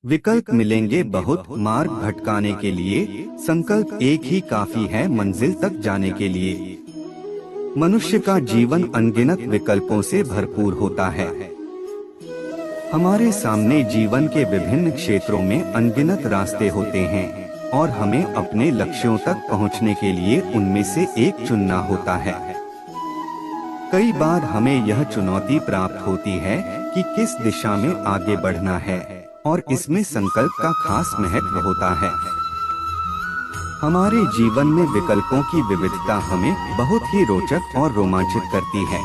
विकल्प मिलेंगे बहुत मार्ग भटकाने के लिए, संकल्प एक ही काफी है मंजिल तक जाने के लिए। मनुष्य का जीवन अनगिनत विकल्पों से भरपूर होता है। हमारे सामने जीवन के विभिन्न क्षेत्रों में अनगिनत रास्ते होते हैं और हमें अपने लक्ष्यों तक पहुंचने के लिए उनमें से एक चुनना होता है। कई बार हमें यह चुनौती प्राप्त होती है कि किस दिशा में आगे बढ़ना है और इसमें संकल्प का खास महत्व होता है। हमारे जीवन में विकल्पों की विविधता हमें बहुत ही रोचक और रोमांचित करती है।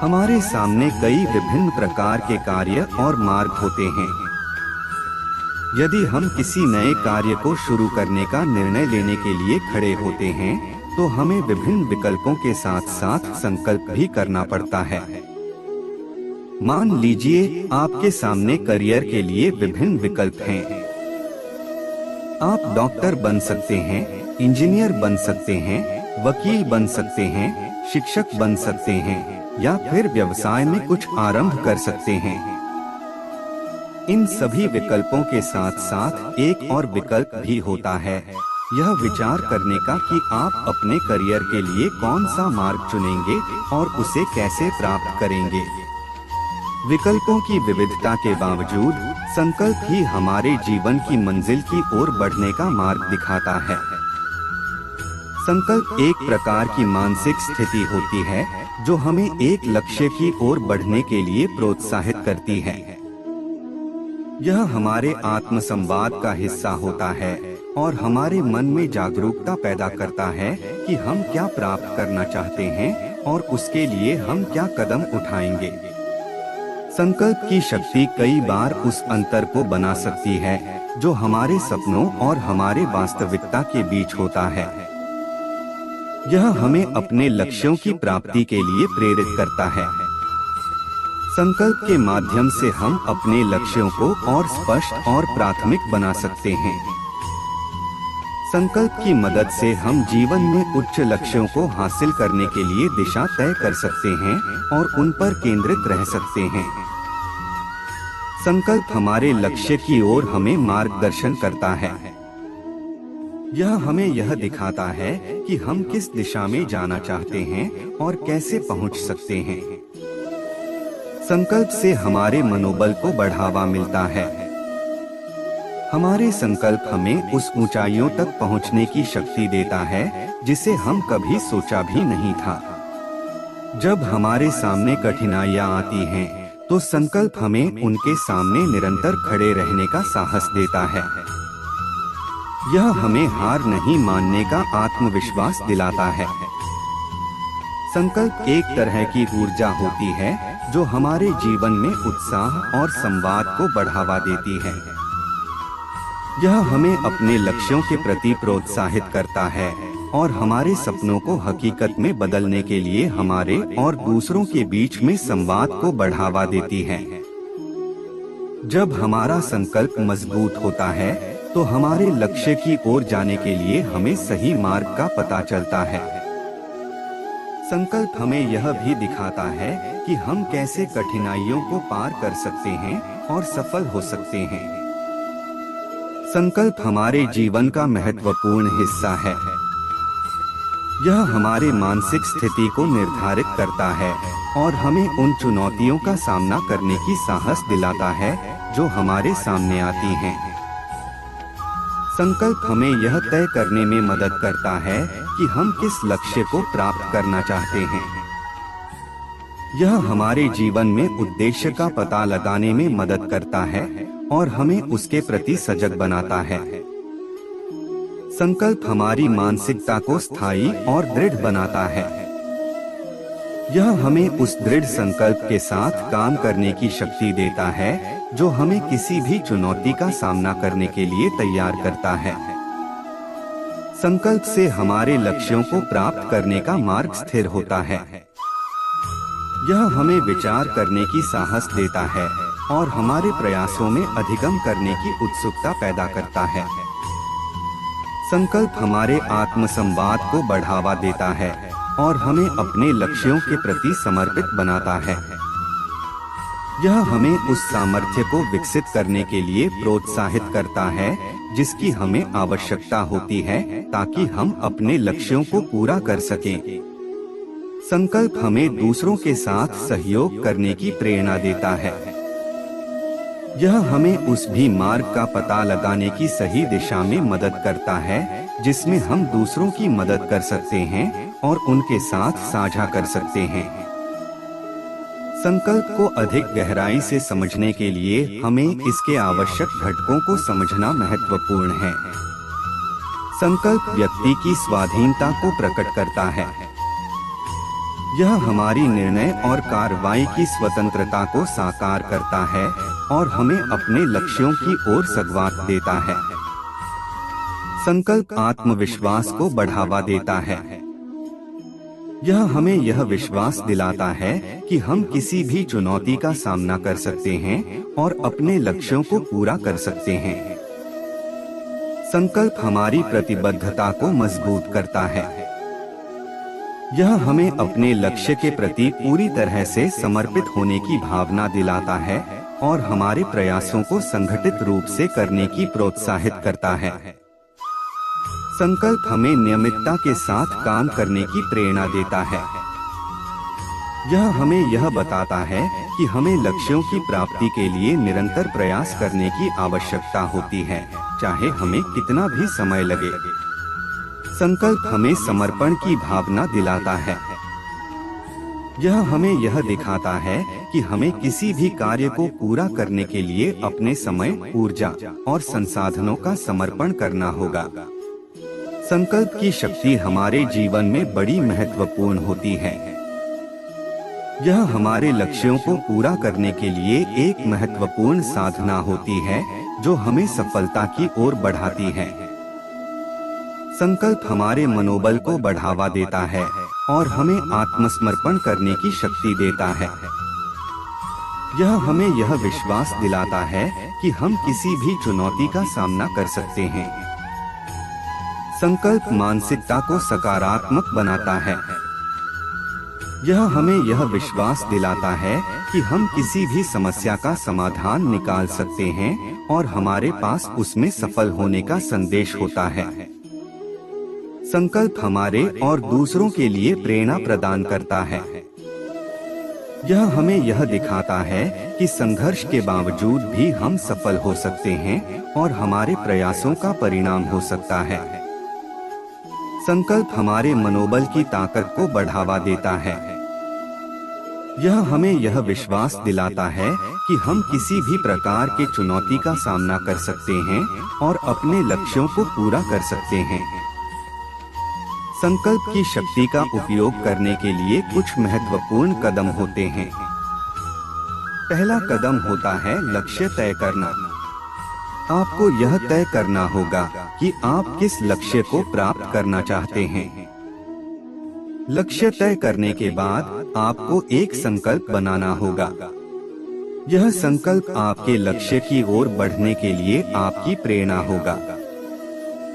हमारे सामने कई विभिन्न प्रकार के कार्य और मार्ग होते हैं। यदि हम किसी नए कार्य को शुरू करने का निर्णय लेने के लिए खड़े होते हैं तो हमें विभिन्न विकल्पों के साथ साथ संकल्प भी करना पड़ता है। मान लीजिए आपके सामने करियर के लिए विभिन्न विकल्प हैं। आप डॉक्टर बन सकते हैं, इंजीनियर बन सकते हैं, वकील बन सकते हैं, शिक्षक बन सकते हैं या फिर व्यवसाय में कुछ आरंभ कर सकते हैं। इन सभी विकल्पों के साथ साथ एक और विकल्प भी होता है, यह विचार करने का कि आप अपने करियर के लिए कौन सा मार्ग चुनेंगे और उसे कैसे प्राप्त करेंगे। विकल्पों की विविधता के बावजूद संकल्प ही हमारे जीवन की मंजिल की ओर बढ़ने का मार्ग दिखाता है। संकल्प एक प्रकार की मानसिक स्थिति होती है जो हमें एक लक्ष्य की ओर बढ़ने के लिए प्रोत्साहित करती है। यह हमारे आत्मसंवाद का हिस्सा होता है और हमारे मन में जागरूकता पैदा करता है कि हम क्या प्राप्त करना चाहते हैं और उसके लिए हम क्या कदम उठाएंगे। संकल्प की शक्ति कई बार उस अंतर को बना सकती है जो हमारे सपनों और हमारे वास्तविकता के बीच होता है। यह हमें अपने लक्ष्यों की प्राप्ति के लिए प्रेरित करता है। संकल्प के माध्यम से हम अपने लक्ष्यों को और स्पष्ट और प्राथमिक बना सकते हैं। संकल्प की मदद से हम जीवन में उच्च लक्ष्यों को हासिल करने के लिए दिशा तय कर सकते हैं और उन पर केंद्रित रह सकते हैं। संकल्प हमारे लक्ष्य की ओर हमें मार्गदर्शन करता है। यह हमें यह दिखाता है कि हम किस दिशा में जाना चाहते हैं और कैसे पहुंच सकते हैं। संकल्प से हमारे मनोबल को बढ़ावा मिलता है। हमारे संकल्प हमें उस ऊंचाइयों तक पहुंचने की शक्ति देता है जिसे हम कभी सोचा भी नहीं था। जब हमारे सामने कठिनाइयां आती हैं, तो संकल्प हमें उनके सामने निरंतर खड़े रहने का साहस देता है। यह हमें हार नहीं मानने का आत्मविश्वास दिलाता है। संकल्प एक तरह की ऊर्जा होती है जो हमारे जीवन में उत्साह और संवाद को बढ़ावा देती है। यह हमें अपने लक्ष्यों के प्रति प्रोत्साहित करता है और हमारे सपनों को हकीकत में बदलने के लिए हमारे और दूसरों के बीच में संवाद को बढ़ावा देती है। जब हमारा संकल्प मजबूत होता है तो हमारे लक्ष्य की ओर जाने के लिए हमें सही मार्ग का पता चलता है। संकल्प हमें यह भी दिखाता है कि हम कैसे कठिनाइयों को पार कर सकते हैं और सफल हो सकते हैं। संकल्प हमारे जीवन का महत्वपूर्ण हिस्सा है। यह हमारे मानसिक स्थिति को निर्धारित करता है और हमें उन चुनौतियों का सामना करने की साहस दिलाता है जो हमारे सामने आती हैं। संकल्प हमें यह तय करने में मदद करता है कि हम किस लक्ष्य को प्राप्त करना चाहते हैं। यह हमारे जीवन में उद्देश्य का पता लगाने में मदद करता है और हमें उसके प्रति सजग बनाता है। संकल्प हमारी मानसिकता को स्थायी और दृढ़ बनाता है। यह हमें उस दृढ़ संकल्प के साथ काम करने की शक्ति देता है जो हमें किसी भी चुनौती का सामना करने के लिए तैयार करता है। संकल्प से हमारे लक्ष्यों को प्राप्त करने का मार्ग स्थिर होता है। यह हमें विचार करने की साहस देता है और हमारे प्रयासों में अधिगम करने की उत्सुकता पैदा करता है। संकल्प हमारे आत्मसंवाद को बढ़ावा देता है और हमें अपने लक्ष्यों के प्रति समर्पित बनाता है। यह हमें उस सामर्थ्य को विकसित करने के लिए प्रोत्साहित करता है जिसकी हमें आवश्यकता होती है ताकि हम अपने लक्ष्यों को पूरा कर सकें। संकल्प हमें दूसरों के साथ सहयोग करने की प्रेरणा देता है। यह हमें उस भी मार्ग का पता लगाने की सही दिशा में मदद करता है जिसमें हम दूसरों की मदद कर सकते हैं और उनके साथ साझा कर सकते हैं। संकल्प को अधिक गहराई से समझने के लिए हमें इसके आवश्यक घटकों को समझना महत्वपूर्ण है। संकल्प व्यक्ति की स्वाधीनता को प्रकट करता है। यह हमारी निर्णय और कार्रवाई की स्वतंत्रता को साकार करता है और हमें अपने लक्ष्यों की ओर सद्वात देता है। संकल्प आत्मविश्वास को बढ़ावा देता है। यह हमें यह विश्वास दिलाता है कि हम किसी भी चुनौती का सामना कर सकते हैं और अपने लक्ष्यों को पूरा कर सकते हैं। संकल्प हमारी प्रतिबद्धता को मजबूत करता है। यह हमें अपने लक्ष्य के प्रति पूरी तरह से समर्पित होने की भावना दिलाता है और हमारे प्रयासों को संगठित रूप से करने की प्रोत्साहित करता है। संकल्प हमें नियमितता के साथ काम करने की प्रेरणा देता है। यह हमें यह बताता है कि हमें लक्ष्यों की प्राप्ति के लिए निरंतर प्रयास करने की आवश्यकता होती है, चाहे हमें कितना भी समय लगे। संकल्प हमें समर्पण की भावना दिलाता है। यह हमें यह दिखाता है कि हमें किसी भी कार्य को पूरा करने के लिए अपने समय, ऊर्जा और संसाधनों का समर्पण करना होगा। संकल्प की शक्ति हमारे जीवन में बड़ी महत्वपूर्ण होती है। यह हमारे लक्ष्यों को पूरा करने के लिए एक महत्वपूर्ण साधना होती है जो हमें सफलता की ओर बढ़ाती है। संकल्प हमारे मनोबल को बढ़ावा देता है और हमें आत्मसमर्पण करने की शक्ति देता है। यह हमें यह विश्वास दिलाता है कि हम किसी भी चुनौती का सामना कर सकते हैं। संकल्प मानसिकता को सकारात्मक बनाता है। यह हमें यह विश्वास दिलाता है कि हम किसी भी समस्या का समाधान निकाल सकते हैं और हमारे पास उसमें सफल होने का संदेश होता है। संकल्प हमारे और दूसरों के लिए प्रेरणा प्रदान करता है। यह हमें यह दिखाता है कि संघर्ष के बावजूद भी हम सफल हो सकते हैं और हमारे प्रयासों का परिणाम हो सकता है। संकल्प हमारे मनोबल की ताकत को बढ़ावा देता है। यह हमें यह विश्वास दिलाता है कि हम किसी भी प्रकार के चुनौती का सामना कर सकते हैं और अपने लक्ष्यों को पूरा कर सकते हैं। संकल्प की शक्ति का उपयोग करने के लिए कुछ महत्वपूर्ण कदम होते हैं। पहला कदम होता है लक्ष्य तय करना। आपको यह तय करना होगा कि आप किस लक्ष्य को प्राप्त करना चाहते हैं। लक्ष्य तय करने के बाद आपको एक संकल्प बनाना होगा। यह संकल्प आपके लक्ष्य की ओर बढ़ने के लिए आपकी प्रेरणा होगा।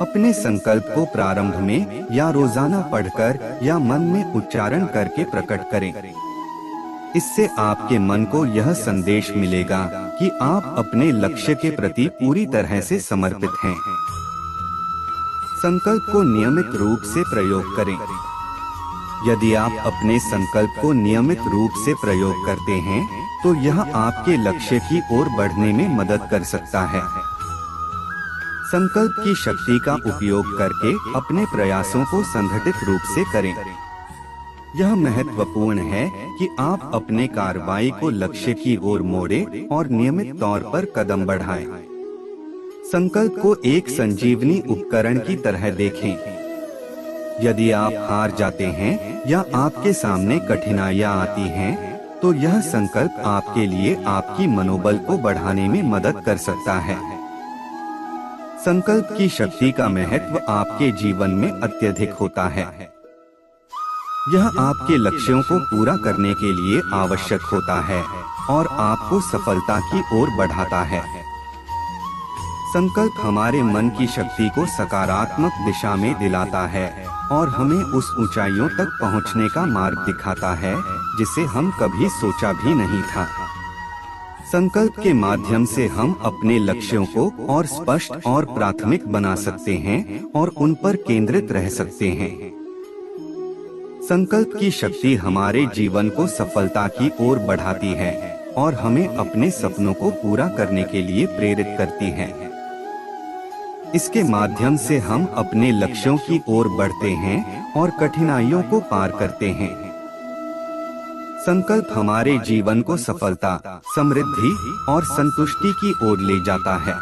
अपने संकल्प को प्रारंभ में या रोजाना पढ़कर या मन में उच्चारण करके प्रकट करें। इससे आपके मन को यह संदेश मिलेगा कि आप अपने लक्ष्य के प्रति पूरी तरह से समर्पित हैं। संकल्प को नियमित रूप से प्रयोग करें। यदि आप अपने संकल्प को नियमित रूप से प्रयोग करते हैं तो यह आपके लक्ष्य की ओर बढ़ने में मदद कर सकता है। संकल्प की शक्ति का उपयोग करके अपने प्रयासों को संगठित रूप से करें। यह महत्वपूर्ण है कि आप अपने कार्रवाई को लक्ष्य की ओर मोड़ें और नियमित तौर पर कदम बढ़ाएं। संकल्प को एक संजीवनी उपकरण की तरह देखें। यदि आप हार जाते हैं या आपके सामने कठिनाइयां आती हैं, तो यह संकल्प आपके लिए आपकी मनोबल को बढ़ाने में मदद कर सकता है। संकल्प की शक्ति का महत्व आपके जीवन में अत्यधिक होता है। यह आपके लक्ष्यों को पूरा करने के लिए आवश्यक होता है और आपको सफलता की ओर बढ़ाता है। संकल्प हमारे मन की शक्ति को सकारात्मक दिशा में दिलाता है और हमें उस ऊंचाइयों तक पहुंचने का मार्ग दिखाता है जिसे हम कभी सोचा भी नहीं था। संकल्प के माध्यम से हम अपने लक्ष्यों को और स्पष्ट और प्राथमिक बना सकते हैं और उन पर केंद्रित रह सकते हैं। संकल्प की शक्ति हमारे जीवन को सफलता की ओर बढ़ाती है और हमें अपने सपनों को पूरा करने के लिए प्रेरित करती है। इसके माध्यम से हम अपने लक्ष्यों की ओर बढ़ते हैं और कठिनाइयों को पार करते हैं। संकल्प हमारे जीवन को सफलता, समृद्धि और संतुष्टि की ओर ले जाता है।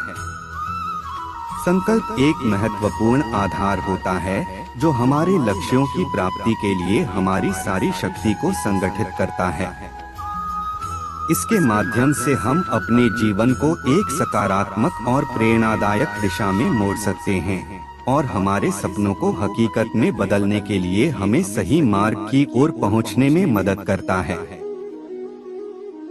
संकल्प एक महत्वपूर्ण आधार होता है जो हमारे लक्ष्यों की प्राप्ति के लिए हमारी सारी शक्ति को संगठित करता है। इसके माध्यम से हम अपने जीवन को एक सकारात्मक और प्रेरणादायक दिशा में मोड़ सकते हैं और हमारे सपनों को हकीकत में बदलने के लिए हमें सही मार्ग की ओर पहुंचने में मदद करता है।